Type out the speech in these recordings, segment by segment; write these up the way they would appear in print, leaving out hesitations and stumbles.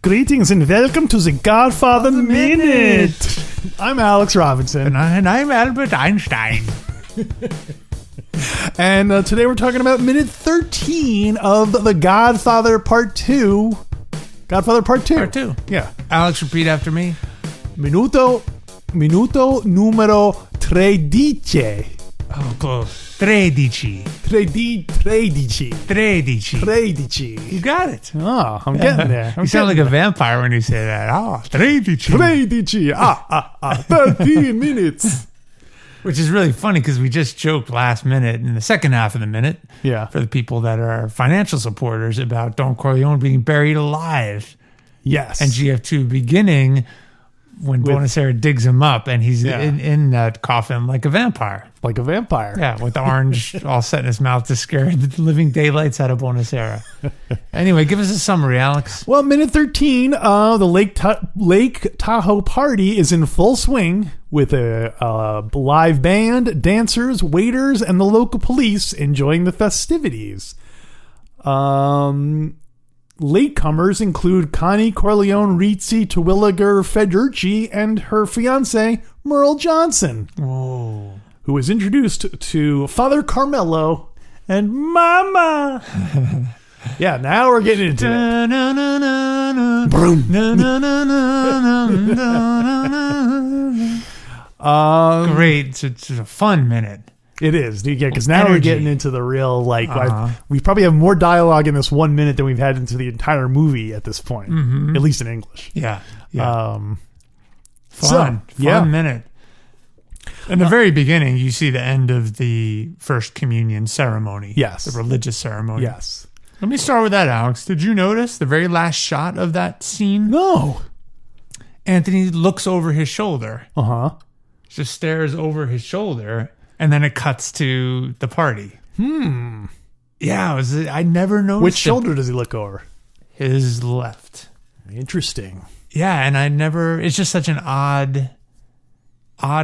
Greetings and welcome to the Godfather Minute. I'm Alex Robinson. And I'm Albert Einstein. And today we're talking about minute 13 of the Godfather Part II. Godfather Part 2. Part 2. Yeah. Alex, repeat after me. Minuto numero 13. Oh, close. 13. 13. You got it. Oh, I'm getting there. You sound like a vampire when you say that. Oh, 13. 13 minutes. Which is really funny because we just joked last minute in the second half of the minute. Yeah. For the people that are financial supporters about Don Corleone being buried alive. Yes. And GF2 beginning when Bonacera digs him up and he's in that coffin like a vampire. Like a vampire. Yeah, with the orange all set in his mouth to scare the living daylights out of Bonacera. Anyway, give us a summary, Alex. Well, minute 13, the Lake Tahoe party is in full swing with a live band, dancers, waiters, and the local police enjoying the festivities. Latecomers include Connie, Corleone, Rizzi, Terwilliger, Federici, and her fiance, Merle Johnson. Whoa. Who is introduced to Father Carmelo and Mama. Yeah, now we're getting into it. Great. It's a fun minute. It is. Yeah, because now we're getting into the real, we probably have more dialogue in this 1 minute than we've had into the entire movie at this point, at least in English. Yeah. Fun minute. In the very beginning, you see the end of the first communion ceremony. Yes. The religious ceremony. Yes. Let me start with that, Alex. Did you notice the very last shot of that scene? No. Anthony looks over his shoulder. Uh-huh. Just stares over his shoulder, and then it cuts to the party. Yeah, I never noticed. Which shoulder does he look over? His left. Interesting. Yeah, and it's just such an odd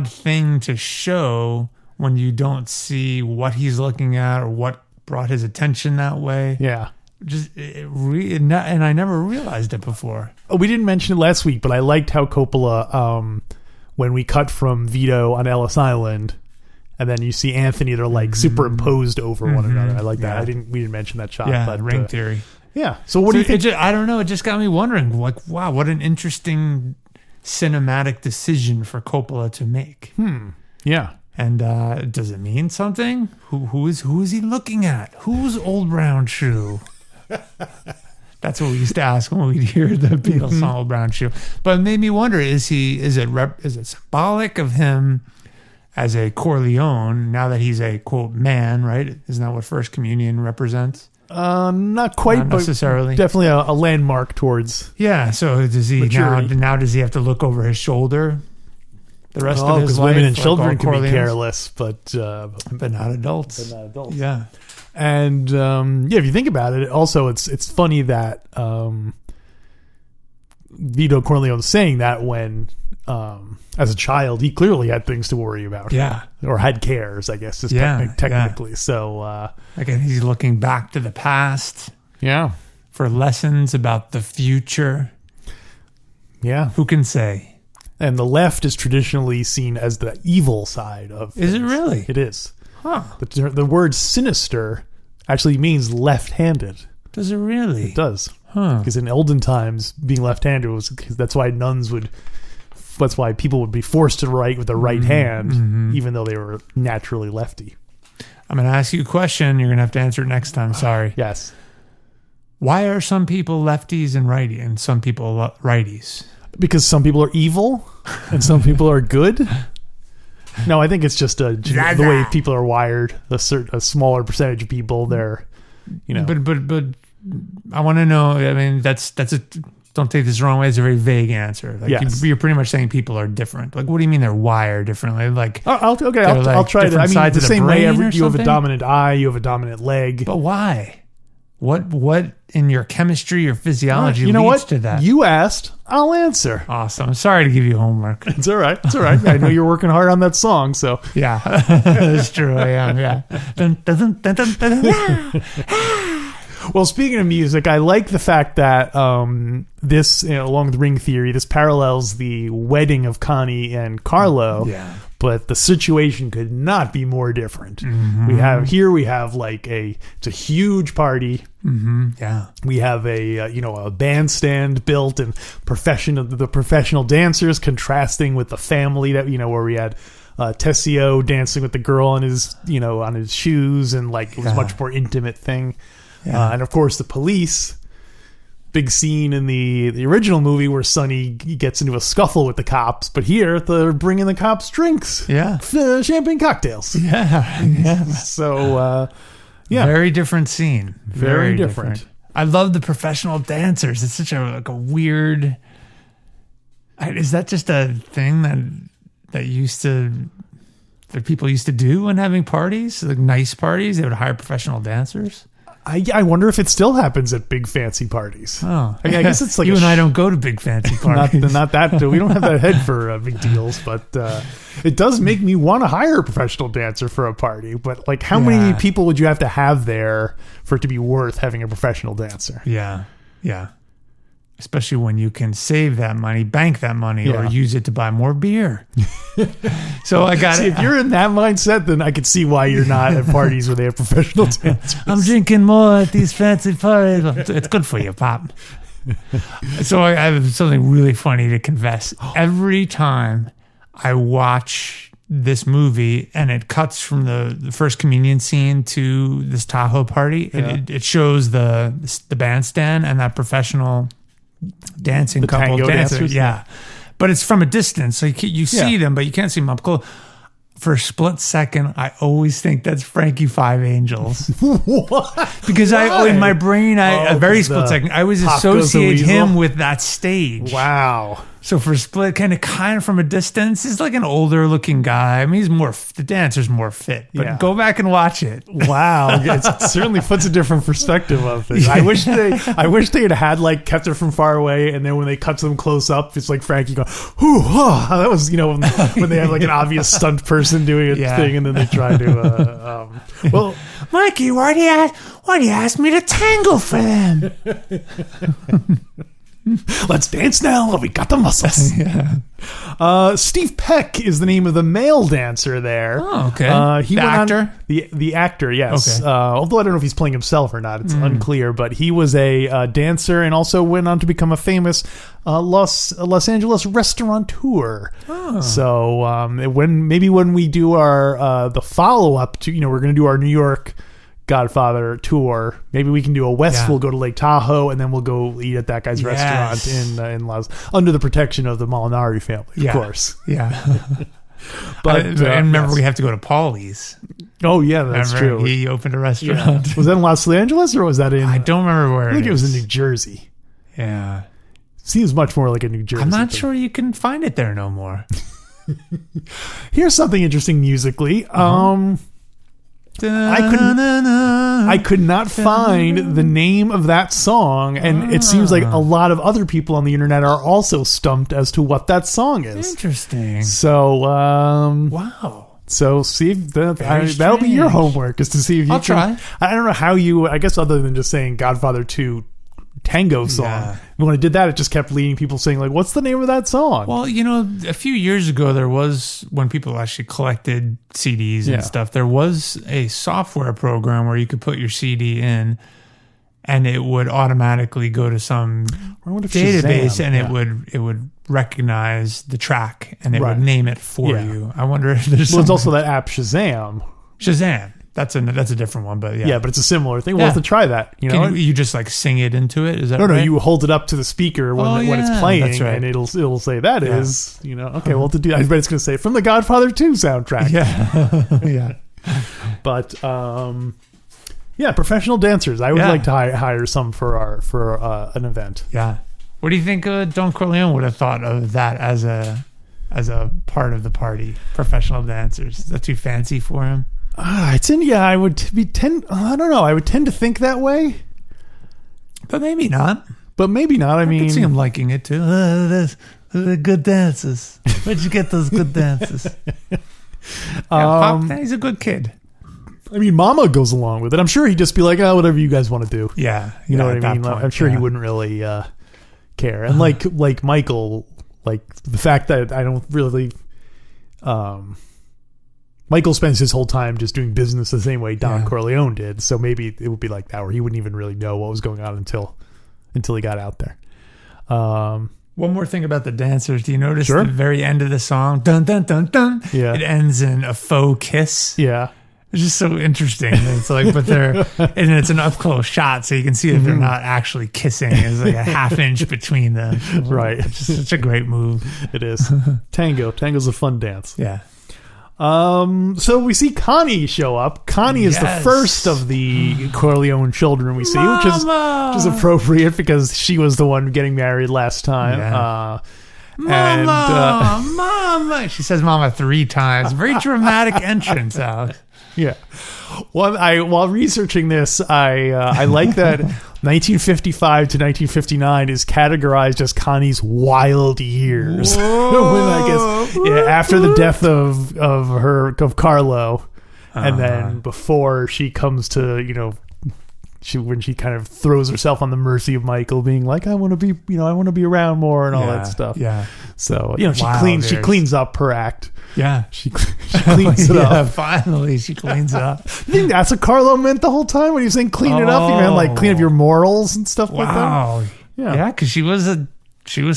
thing to show when you don't see what he's looking at or what brought his attention that way. Yeah. And I never realized it before. Oh, we didn't mention it last week, but I liked how Coppola, when we cut from Vito on Ellis Island, and then you see Anthony, they're like superimposed over one another. I like that. We didn't mention that shot. Yeah, but, ring theory. Yeah. So what do you think? I don't know. It just got me wondering, like, wow, what an interesting cinematic decision for Coppola to make. Yeah. And does it mean something? Who is he looking at? Who's Old Brown Shoe? That's what we used to ask when we'd hear the Beatles song Old Brown Shoe. But it made me wonder, is it symbolic of him as a Corleone now that he's a quote man, right? Isn't that what First Communion represents? Not quite, Not necessarily. But definitely a landmark towards. Yeah. So does he now? Does he have to look over his shoulder the rest of his life? Women and children like can be careless, but not adults. Yeah. And if you think about it, also it's funny that Vito Corleone's saying that when as a child he clearly had things to worry about. Yeah. Or had cares, I guess, technically. Yeah. So again, he's looking back to the past. Yeah. For lessons about the future. Yeah. Who can say? And the left is traditionally seen as the evil side of things. Is it really? It is. Huh. The word sinister actually means left-handed. Does it really? It does. Huh. Because in olden times, being left-handed that's why people would be forced to write with the right hand, even though they were naturally lefty. I'm going to ask you a question. You're going to have to answer it next time. Sorry. Yes. Why are some people lefties and righty and some people righties? Because some people are evil and some people are good. No, I think it's just the way people are wired. A smaller percentage of people, they're, But I want to know. I mean, those don't take this the wrong way. It's a very vague answer. Like Yes. you're pretty much saying people are different. Like, what do you mean they're wired differently? Like, I'll try to. I mean, sides the of the same way brain or you have a something? dominant eye, you have a dominant leg. but why? What in your chemistry or physiology You know leads what? to that? You asked, I'll answer. Awesome. Sorry to give you homework. It's all right. It's all right. I know you're working hard on that song, so Yeah, that's true. I am. Yeah. Dun, dun, dun, dun, dun, dun, dun. Well, speaking of music, I like the fact that this, along with Ring Theory, this parallels the wedding of Connie and Carlo. Yeah. But the situation could not be more different. Mm-hmm. We have like it's a huge party. Mm-hmm. Yeah. We have a bandstand built and the professional dancers contrasting with the family that where we had Tessio dancing with the girl on his shoes, and like it was a much more intimate thing. Yeah. And of course the police. Big scene in the original movie where Sonny gets into a scuffle with the cops, but here they're bringing the cops drinks, Yeah. champagne cocktails. Yeah. Yeah. So, yeah, Very different scene. Very different. I love the professional dancers. It's such a weird. Is that just a thing that people used to do when having parties, like nice parties? They would hire professional dancers. I wonder if it still happens at big fancy parties. Oh, I guess it's like you and I don't go to big fancy parties. not that we don't have that head for big deals, but it does make me want to hire a professional dancer for a party. But like, how many people would you have to have there for it to be worth having a professional dancer? Yeah, yeah. Especially when you can save that money, bank that money, or use it to buy more beer. So I got See, it. if you're in that mindset, then I could see why you're not at parties where they have professional dancers. I'm drinking more at these fancy parties. It's good for you, Pop. So I have something really funny to confess. Every time I watch this movie and it cuts from the first communion scene to this Tahoe party, it shows the bandstand and that professional dancing couple tango dancers. Yeah. But it's from a distance, so you see them, but you can't see them up close. For a split second, I always think that's Frankie Five Angels. What? Because in my brain, a very split the second, I always Pop Goes the associate Weasel? him with that stage. Wow. So for a split, kind of from a distance, he's like an older looking guy. I mean, the dancer's more fit, but go back and watch it. Wow, it certainly puts a different perspective of things. I wish they had like kept it from far away, and then when they cut to them close up, it's like Frankie going, "Whew, oh, that was when they have like an obvious stunt person doing a thing, and then they try to. Well, Mikey, why do you ask me to tango for them? Let's dance now. We got the muscles. Steve Peck is the name of the male dancer there. Oh, okay. He the went actor? The actor, yes. Okay. Although I don't know if he's playing himself or not. It's unclear. But he was a dancer and also went on to become a famous Los Angeles restaurateur. Oh. So when we do our the follow up to we're going to do our New York Godfather tour. Maybe we can do a West. Yeah. We'll go to Lake Tahoe and then we'll go eat at that guy's restaurant in under the protection of the Molinari family, of course. Yeah. But and remember, we have to go to Paulie's. Oh yeah, that's remember true. He opened a restaurant. Yeah. Was that in Los Angeles or was that in? I don't remember where. I think it was in New Jersey. Yeah. Seems much more like a New Jersey. I'm not thing. sure you can find it there no more. Here's something interesting musically. I could not find the name of that song, and it seems like a lot of other people on the internet are also stumped as to what that song is. Interesting. So, wow. So see if that'll be your homework, is to see if you I'll try. I don't know how I guess other than just saying Godfather To Tango song. Yeah. When I did that, it just kept leading people saying like, "What's the name of that song?" Well, a few years ago, there was, when people actually collected CDs and stuff, there was a software program where you could put your CD in and it would automatically go to some database and it would recognize the track and it would name it for you. I wonder if there's it's also that app Shazam. That's a different one, but but it's a similar thing. We'll have to try that. You just like sing it into it? Is that right? No, you hold it up to the speaker when it's playing, that's right. and it'll say that is, okay, well, to do, I bet it's going to say from the Godfather 2 soundtrack. Yeah. Yeah. But, professional dancers. I would like to hire some for an event. Yeah. What do you think Don Corleone would have thought of that as a part of the party? Professional dancers. Is that too fancy for him? I don't know. I would tend to think that way. But maybe not. I mean, can see him liking it too. They're good dances. Where'd you get those good dances? He's a good kid. I mean, Mama goes along with it. I'm sure he'd just be like, oh, whatever you guys want to do. Yeah. You know what I mean? Point, I'm sure he wouldn't really care. And like Michael, like the fact that I don't really... Michael spends his whole time just doing business the same way Don Corleone did. So maybe it would be like that, where he wouldn't even really know what was going on until he got out there. One more thing about the dancers. Do you notice the very end of the song? Dun, dun, dun, dun. Yeah. It ends in a faux kiss. Yeah. It's just so interesting. It's like, but and it's an up close shot, so you can see that they're not actually kissing. There's like a half inch between them. Right. It's just such a great move. It is. Tango's a fun dance. Yeah. So we see Connie show up. Connie is the first of the Corleone children we see, which is appropriate because she was the one getting married last time. Yeah. Mama. She says "Mama" 3 times. Very dramatic entrance out. Yeah. While researching this, I like that 1955 to 1959 is categorized as Connie's wild years. When I guess after the death of Carlo, and then before she comes to when she kind of throws herself on the mercy of Michael, being like, I want to be around more and all that stuff. Yeah. So she cleans up her act. Yeah. She cleans it up. Finally she cleans it up. You think that's what Carlo meant the whole time when he was saying clean it up? He meant like clean up your morals and stuff like that. Wow. Yeah, because she was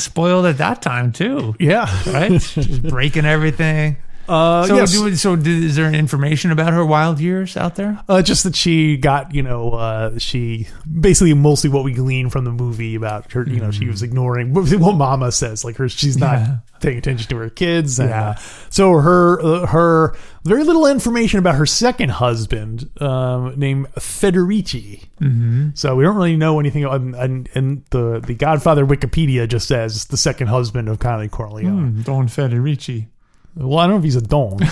spoiled at that time too. Yeah. Right? She's breaking everything. Is there information about her wild years out there? Just that she got, she basically mostly what we glean from the movie about her, she was ignoring what Mama says, like she's not paying attention to her kids. And, so her very little information about her second husband, named Federici. Mm-hmm. So we don't really know anything. And the Godfather Wikipedia just says the second husband of Connie Corleone. Don Federici. Well, I don't know if he's a Don. Don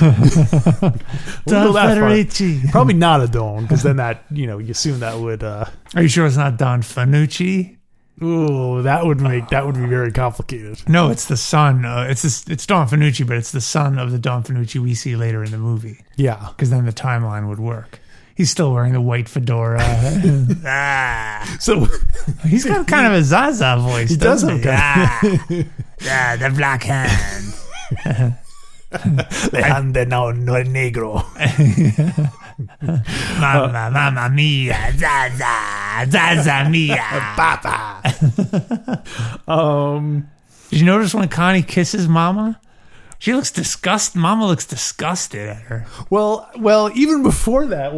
Federici. Probably not a Don, because then that, you assume that would... Are you sure it's not Don Fanucci? Ooh, that would be very complicated. No, it's the son. It's Don Fanucci, but it's the son of the Don Fanucci we see later in the movie. Yeah. Because then the timeline would work. He's still wearing the white fedora. So he's got kind of a Zaza voice. He does have the black hand. Le hand no negro. Mamma mia, Zaza mia, Papa. Did you notice when Connie kisses Mama? She looks disgusted. Mama looks disgusted at her. Well, even before that,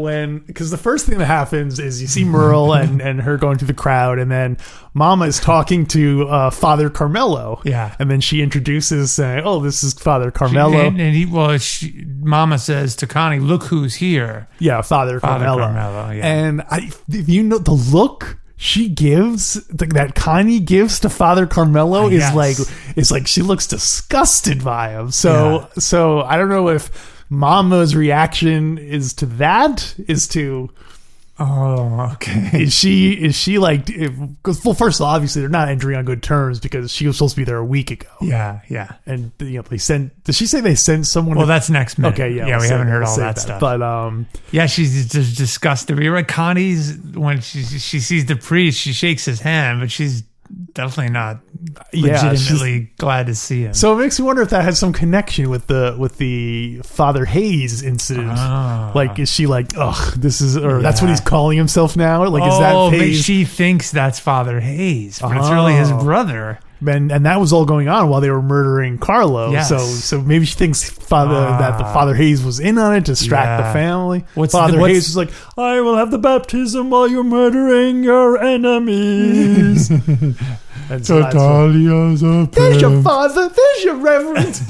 because the first thing that happens is you see Merle and her going through the crowd, and then Mama is talking to Father Carmelo. Yeah. And then she introduces saying, oh, this is Father Carmelo. Mama says to Connie, look who's here. Yeah, Father Carmelo. Yeah. And the look she gives, that Connie gives to Father Carmelo is like she looks disgusted by him. So I don't know if Mama's reaction is to that, oh, okay. Is she like, first of all, obviously they're not entering on good terms because she was supposed to be there a week ago. Yeah. And they sent, did she say they sent someone? Well, that's next minute. Okay, yeah. Yeah, we haven't heard all that stuff. But, yeah, she's just disgusted. You're right. Connie's, when she sees the priest, she shakes his hand, but she's definitely not legitimately glad to see him. So it makes me wonder if that has some connection with the Father Hayes incident. Like, is she like, ugh, this is, or that's what he's calling himself now? Like, is that Hayes? She thinks that's Father Hayes, but it's really his brother. And that was all going on while they were murdering Carlo. Yes. So maybe she thinks that the Father Hayes was in on it to distract the family. Father Hayes was like, I will have the baptism while you're murdering your enemies. And so there's your father, there's your reverend.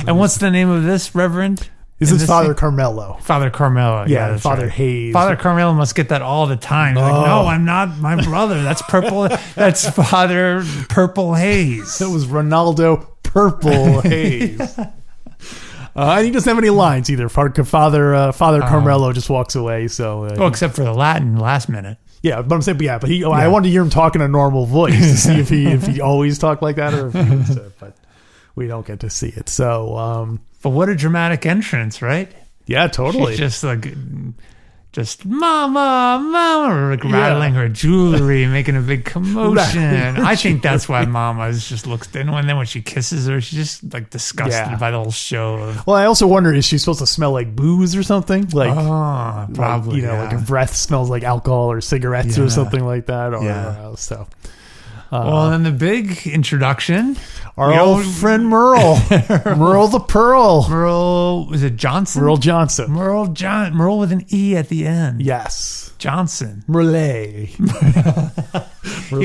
And what's the name of this reverend? This is Father Carmelo. Father Carmelo. Yeah, that's Father right. Hayes. Father Carmelo must get that all the time. Like, no, I'm not my brother. That's Purple. That's Father Purple Hayes. That was Ronaldo Purple Hayes. And he doesn't have any lines either. Father Carmelo just walks away. So, well, except for the Latin last minute. Yeah, but I'm saying, I wanted to hear him talk in a normal voice to see if he always talked like that or if he was, but we don't get to see it. So, but what a dramatic entrance, right? Yeah, totally. She's just mama, like rattling her jewelry, making a big commotion. I think that's why Mama just looks. And then when she kisses her, she's just like disgusted by the whole show. Well, I also wonder, is she supposed to smell like booze or something? Like, probably. Like her breath smells like alcohol or cigarettes or something like that. Or so. Well, then the big introduction. Our old friend Merle. Merle the Pearl. Merle, was it Johnson? Merle Johnson. Merle with an E at the end. Yes. Johnson. Merle. He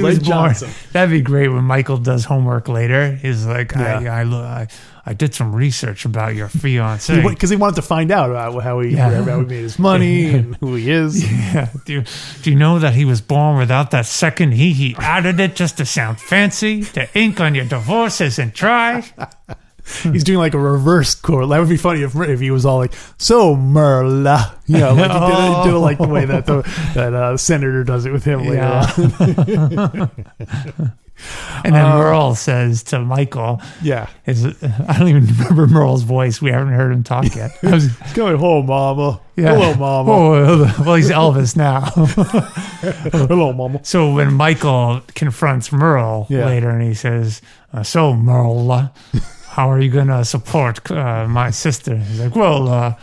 was Johnson. That'd be great when Michael does homework later. He's like, I did some research about your fiance. Because he wanted to find out about how he made his money and who he is. Yeah. Do you know that he was born without that second he? He added it just to sound fancy. The ink on your divorce isn't dry. He's doing like a reverse quote. That would be funny if he was all like, "So Merle," like he did it like the way that the senator does it with him later on. And then Merle says to Michael, I don't even remember Merle's voice. We haven't heard him talk yet. He's going, "Hello, Mama." Yeah. "Hello, Mama." Well, he's Elvis now. "Hello, Mama." So when Michael confronts Merle later and he says, "So Merle, how are you going to support my sister?" He's like, well,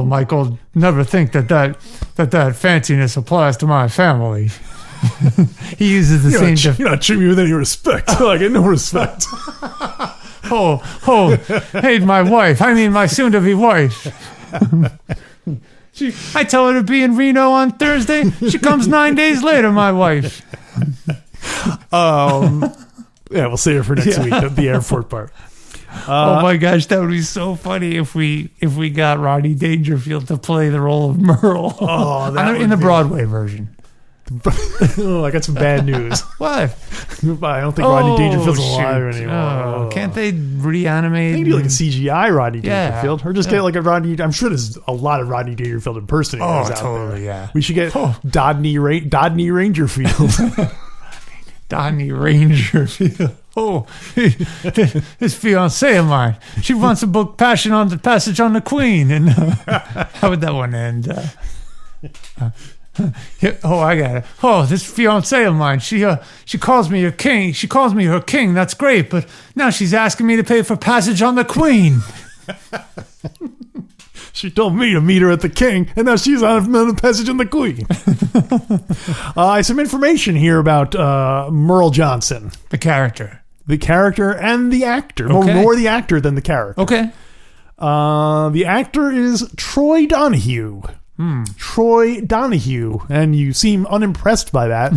Michael, never think that fanciness applies to my family. He uses the same. You're not treating me with any respect. I get no respect. Hey, my wife. I mean, my soon-to-be wife. I tell her to be in Reno on Thursday. She comes 9 days later. My wife. We'll save it for next week. The airport part. Oh my gosh, that would be so funny if we got Rodney Dangerfield to play the role of Merle. In the Broadway version. I got some bad news. What? I don't think Rodney Dangerfield's alive anymore. Can't they reanimate? They can do like a CGI Rodney Dangerfield, or just get like a Rodney. I'm sure there's a lot of Rodney Dangerfield impersonators out there. Yeah. We should get Dodney Rangerfield. Dodney Rangerfield. His fiancée of mine. She wants to book Passage on the Queen. And how would that one end? I got it. This fiancée of mine. She calls me her king. She calls me her king. That's great. But now she's asking me to pay for Passage on the Queen. She told me to meet her at the King, and now she's on the Passage on the Queen. Some information here about Merle Johnson. The character and the actor. Okay. More the actor than the character. Okay. The actor is Troy Donahue. Troy Donahue, and you seem unimpressed by that.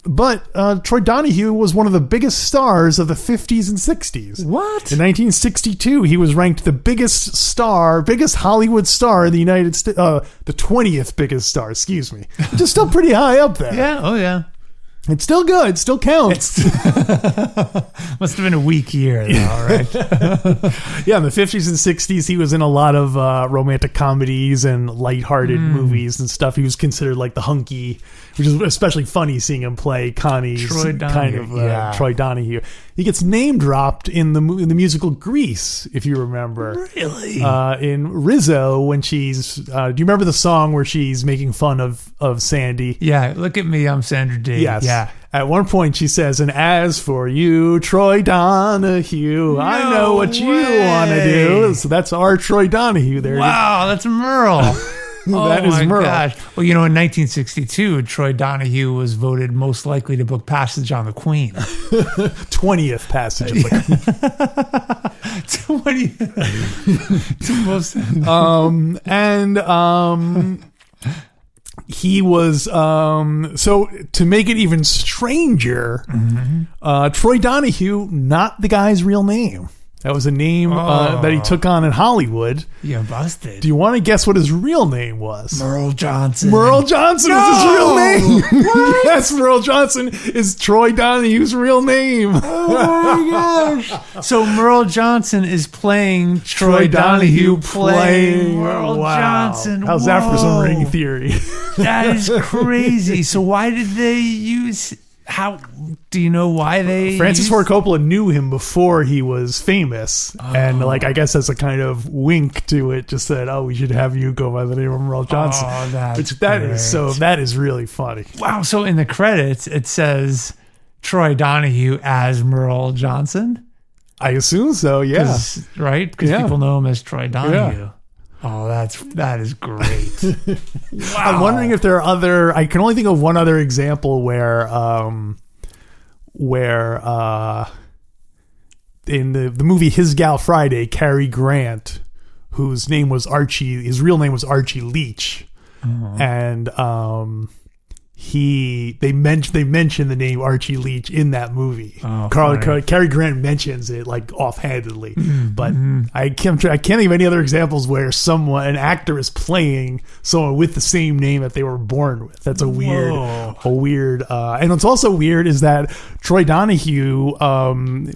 But Troy Donahue was one of the biggest stars of the 50s and 60s. What? In 1962, he was ranked the biggest Hollywood star in the United States, the 20th biggest star, excuse me, which is still pretty high up there. Yeah, oh yeah. It's still good. It still counts. Must have been a weak year, though, right? Yeah, in the 50s and 60s, he was in a lot of romantic comedies and lighthearted movies and stuff. He was considered like the hunky, which is especially funny seeing him play Connie's Troy Donahue. He gets name dropped in the musical Grease, if you remember. Really? In Rizzo, when she's... do you remember the song where she's making fun of Sandy? Yeah, look at me, I'm Sandra Dee. Yes. Yeah. At one point, she says, "And as for you, Troy Donahue, I know what you want to do." So that's our Troy Donahue there. Wow, that's Merle. That is Merle. Gosh. Well, in 1962, Troy Donahue was voted most likely to book Passage on the Queen. 20th Passage of the Queen. 20th. He was, so to make it even stranger, Troy Donahue, not the guy's real name. That was a name that he took on in Hollywood. You're busted. Do you want to guess what his real name was? Merle Johnson. Merle Johnson is his real name. Yes, Merle Johnson is Troy Donahue's real name. Oh my gosh. So Merle Johnson is playing Troy Donahue playing Merle Johnson. How's that for some ring theory? That is crazy. So why did they use... How do you know why they? Francis Ford Coppola knew him before he was famous, and like I guess as a kind of wink to it, just said, "Oh, we should have you go by the name of Merle Johnson." Oh, that's that is really funny. Wow! So in the credits, it says Troy Donahue as Merle Johnson. I assume so. Yeah. Right? Because people know him as Troy Donahue. Yeah. Oh, that is great. Wow. I'm wondering if there are other. I can only think of one other example where in the movie His Gal Friday, Cary Grant, whose name was Archie, his real name was Archie Leach, and they mention the name Archie Leach in that movie. Cary Grant mentions it like offhandedly, but I can't think of any other examples where an actor is playing someone with the same name that they were born with. That's a weird, and what's also weird is that Troy Donahue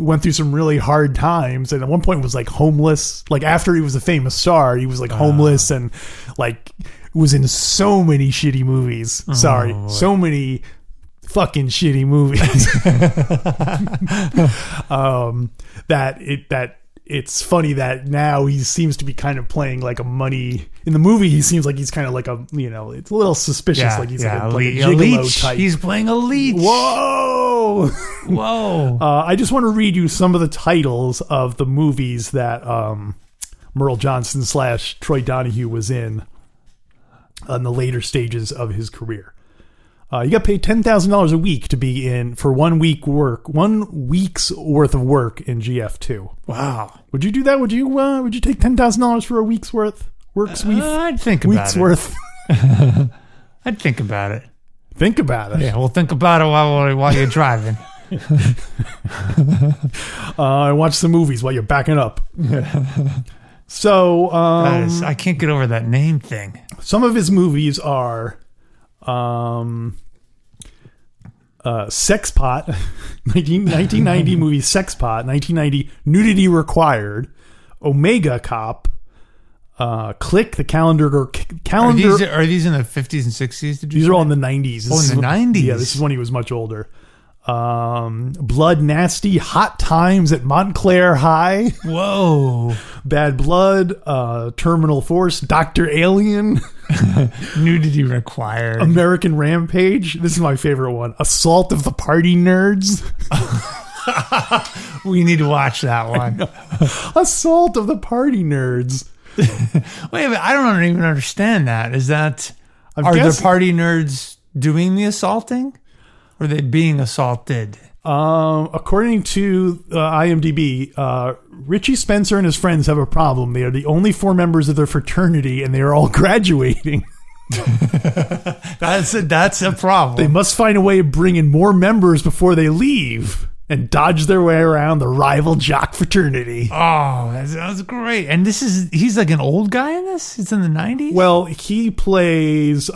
went through some really hard times, and at one point was like homeless. Like after he was a famous star, he was like homeless and like. Was in so many shitty movies. So many fucking shitty movies. that it's funny that now he seems to be kind of playing like a money. In the movie, he seems like he's kind of like a, it's a little suspicious. Like he's like a gigolo leech type. He's playing a leech. Whoa. I just want to read you some of the titles of the movies that Merle Johnson / Troy Donahue was in the later stages of his career. You got paid $10,000 a week to be in for 1 week's worth of work in GF2. Wow. Would you do that? Would you take $10,000 for a week's worth? I'd think about week's worth. I'd think about it. Think about it. Yeah, well, think about it while you're driving. And watch some movies while you're backing up. So I can't get over that name thing. Some of his movies are Sex Pot, 1990 movie Sex Pot, 1990 Nudity Required, Omega Cop, Click, the calendar. Are these in the 50s and 60s? These are all in the 90s. In the 90s? Yeah, this is when he was much older. Blood Nasty, Hot Times at Montclair High. Whoa. Bad Blood, Terminal Force, Dr. Alien. Nudity Required. American Rampage. This is my favorite one. Assault of the Party Nerds. We need to watch that one. Assault of the Party Nerds. Wait a minute, I don't even understand that. Are the party nerds doing the assaulting? Or are they being assaulted? According to IMDb, Richie Spencer and his friends have a problem. They are the only 4 members of their fraternity, and they are all graduating. That's a problem. They must find a way of bringing more members before they leave and dodge their way around the rival jock fraternity. Oh, that's great. And he's like an old guy in this? It's in the 90s? Well, he plays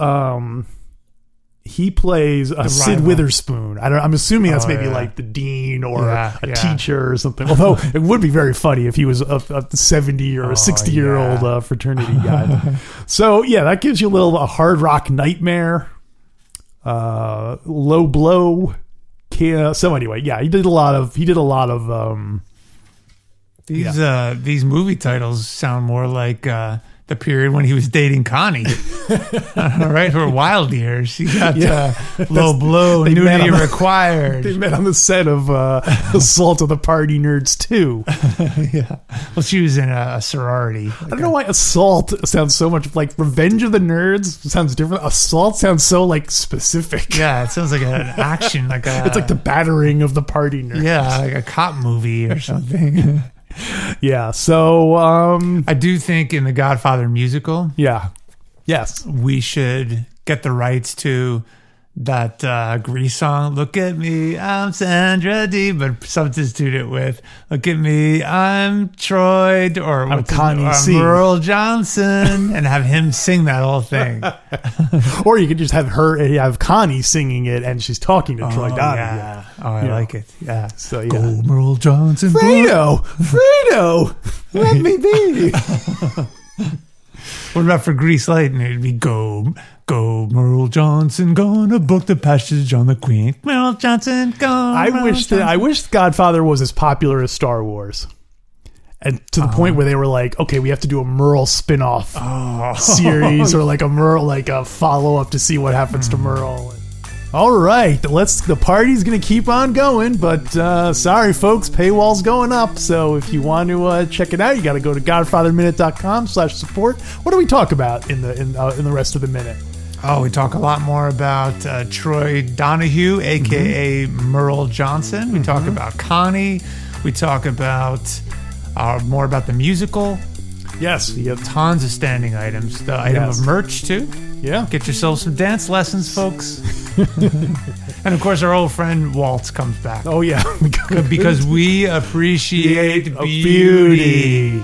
Sid Witherspoon. I'm assuming that's maybe like the dean or a teacher or something. Although it would be very funny if he was a 70 or a 60-year-old fraternity guy. So yeah, that gives you a Hard Rock Nightmare, Low Blow. So anyway, yeah, he did a lot of. These movie titles sound more like the period when he was dating Connie, right? Her wild years. He got Low Blow, Nudity Required. They met on the set of Assault of the Party Nerds 2. Yeah. Well, she was in a sorority. I don't know why Assault sounds so much like Revenge of the Nerds. Sounds different. Assault sounds so like specific. Yeah, it sounds like an action. It's like the battering of the party nerds. Yeah, like a cop movie or something. Yeah, so I do think in the Godfather musical, yes, we should get the rights to that Grease song, "Look at me, I'm Sandra Dee," but substitute it with "Look at me, I'm Troy," or I'm Connie C. Merle Johnson, and have him sing that whole thing. Or you could just have Connie singing it, and she's talking to Troy Donahue. Yeah. Oh, I like it. Yeah. So yeah. Go Merle Johnson. Fredo, let me be. What about for Grease Lightning? It'd be go Merle Johnson, gonna book the passage on the Queen. Merle Johnson, go. I wish Godfather was as popular as Star Wars, and to the point where they were like, okay, we have to do a Merle spin-off series, or like a Merle, like a follow-up to see what happens to Merle. All right, the party's gonna keep on going, but sorry folks, paywall's going up. So if you want to check it out, you got to go to godfatherminute.com/support. What do we talk about in the rest of the minute? Oh, we talk a lot more about Troy Donahue, aka Merle Johnson. We talk about Connie. We talk about more about the musical. Yes, we have tons of standing items. The item of merch too. Yeah, get yourself some dance lessons, folks. And of course, our old friend Waltz comes back. Oh yeah, because we appreciate beauty.